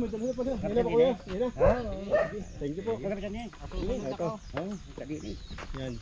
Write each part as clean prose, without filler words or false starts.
madali na pala. Yan na po kuya. Yan na. Thank you po. Magkakaroon niya. Ito. Yan.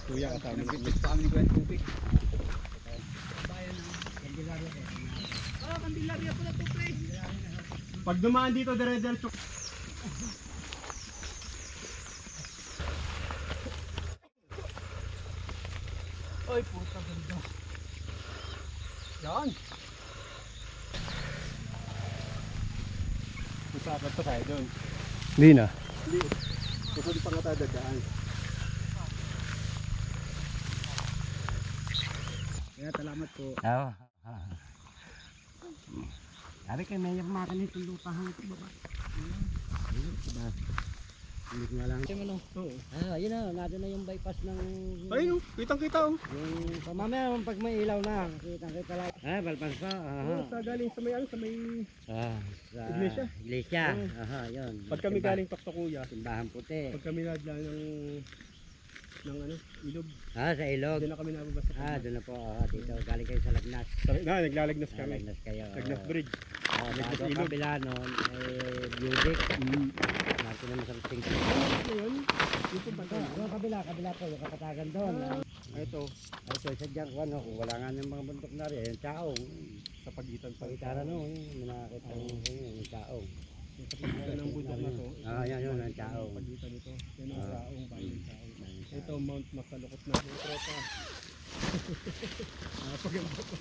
Kuya kasama ng tubig. Kami ko yung tubig. Candelaria pala to, pre. Pag dumaan dito, dire-diretso. Ay, puta ganda. Yan. Usapan pa tayo doon. Hindi na. Hindi. Kasi pa nga tayo dadaan. Kaya salamat po. Oo. Sabi kayo, may makan ito lupa hanggang ito baba. Hindi ko nga lang. Yun na, nado na yung bypass ng... Ayun, kitang-kita oh. Yung mamaya pag may ilaw na, kitang-kita lang. Bypass pa. Sa galing sa may ano, sa may Sa iglesia. Iglesia. Yun. Pag kami galing Pakto Kuya. Simbahan puti. Pag kami nadla ng ano, ilog. Sa ilog. Doon na kami nababasa. Doon na po. Dito, galing kayo sa Lagnas. Naglalagnas kami. Lagnas kayo. Lagnas Bridge. Bago kabila nun, Budik. Marito naman sa tingin. Ano yun? Dito ba ito? Yung kabila po, yung kapatagan doon. Ito. Ito, isa dyan ko ano, kung wala nga ng mga bundok na rin, yung chaong. Sa pagitan pa. Pagitara no, nakakita yung chaong. Sa pagitan ng bundok na to. Yan yun, ang chaong. Pagitan nito. Yan ang chaong, bagong chaong. Ito, Mount Makalukot na. Yung tropa. Napaganda po.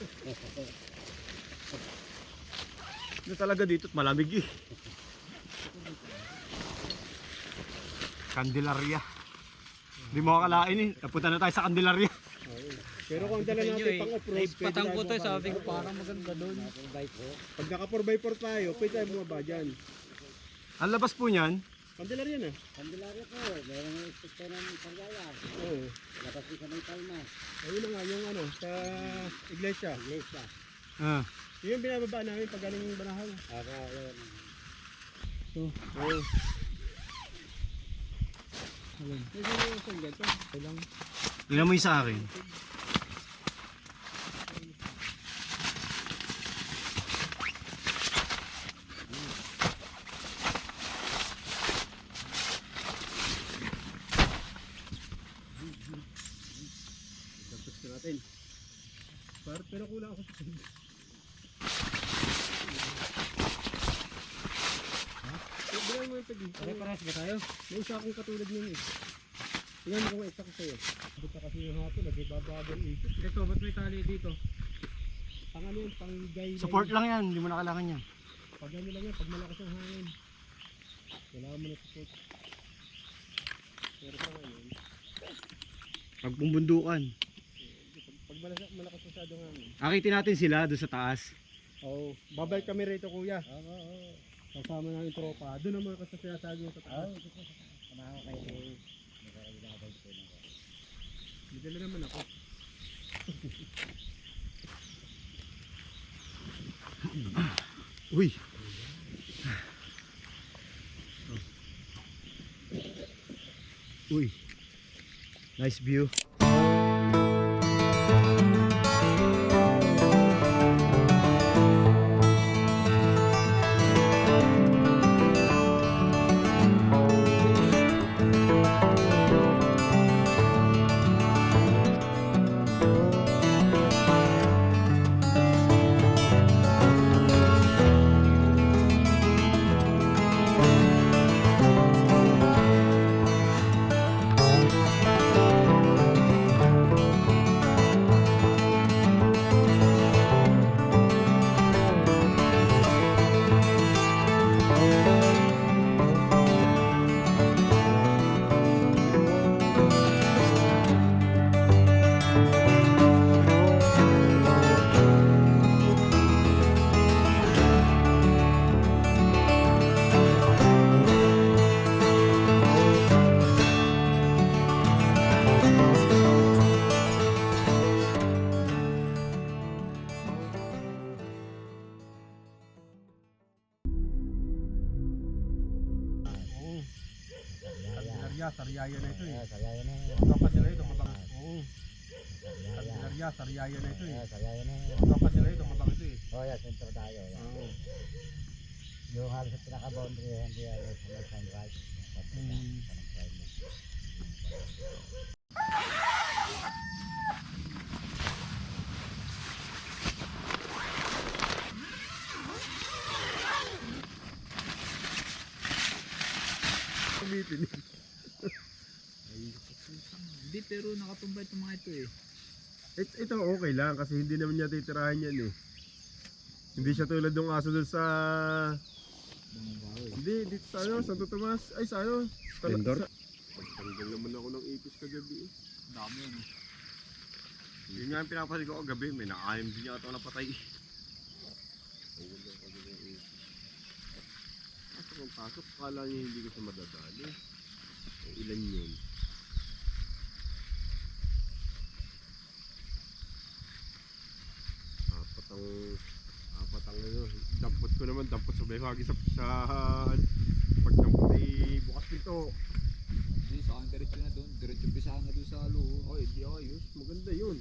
Ito talaga dito, malamig eh. Candelaria. Hindi mo akalain eh. Napunta na tayo sa Candelaria. Pero kung dala natin pang off-road, Patang ko tayo, sabi ko parang maganda doon. pag naka 4x4 tayo, pwede tayo bumaba dyan. Ang labas po niyan, Candelaria na. Candelaria po, meron yung inspektor ng Pagaya. Oo. Labas din sa may Palma. Ayun na nga, yung ano, sa iglesia. Iglesia. Yun yung binababa namin pag galing Banahaw. Yun. Oo. Medyo yung sanggal to. Kailang. Tingnan mo yung sa akin. Tapos na natin. Pero kulang ako sa sanggal. Bilangin mo yung pagi. Pare-pares ba tayo? May isa akong katulad nyo eh. Tingnan mo kung isa ko sa'yo. Buta kasi yung hapon, nagbabagal isip. Ito, ba't may tali dito? Pang ano yun, pang guide. Support lang yan, hindi mo na kailangan yan. Pag ano lang yan, pag malakas ang hangin. Kailangan mo na support. Pero sa ngayon, Pag pumbundukan. pag malakas masyadong hangin. Akitin natin sila doon sa taas. Oo, babalik kami rito kuya. Kasama namin tropa. Doon naman kasi sinasabi yung sa taas. Kamahaw kayo. Madali naman ako. Uy! Uy! Nice view. Sariaya na ito eh. Sayaya na. Kapas nila ito, babang. Oo. Sariaya na ito eh. Sayaya na. Kapas nila ito, babang ito eh. Yeah, sentro tayo. Oo. Yung halos sa pinaka-boundary, hindi halos sa left and right. Hindi, pero nakatumba itong mga ito eh. Ito okay lang kasi hindi naman niya titirahan yan eh. Hindi siya tulad ng aso dun sa... Hindi, dito sa ano, Santo Tomas. Ay, sa ano? Splendor? Tanggal naman ako ng ipis kagabi eh. Dami yun eh. Yun nga yung pinapasin ko kagabi, may nakayam din yata ako napatay. Tanggal lang kagabi ng ipis. Pasok ang pasok, kala niya hindi ko siya madadali. Eh, ilan yun? Apat ang ano, dampot ko naman, dampot sabay hagi sa pagdampot eh, bukas pinto. Hindi, sa akin diretso na doon. Diretso pisahan na doon sa loob. Okay, di ayos, maganda yun.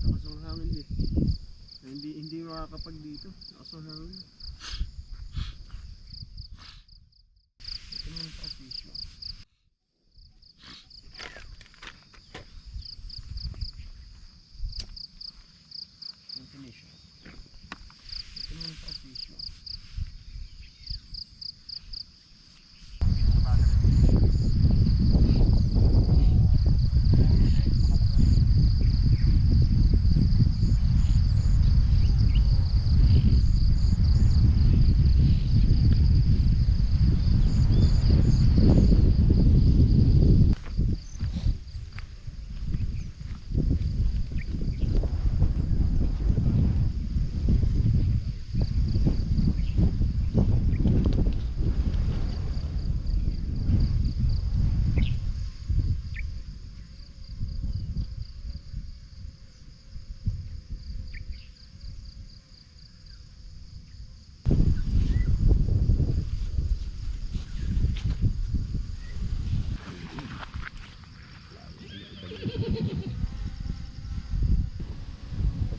Lakas ang hangin eh. Hindi makakapag dito, lakas ang hangin. Ito naman sa office. Ventilation. Ito naman sa office.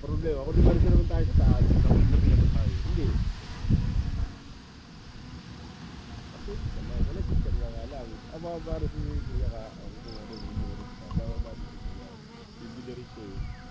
Problema, ako naman sa naman tayo sa taas. Tapos na pinabot tayo. Hindi. Kasi, kamay ko lang, sister nga lang. Ang mga baro si Kuya ka, ang mga baro si Kuya ka, bibili rin siya eh.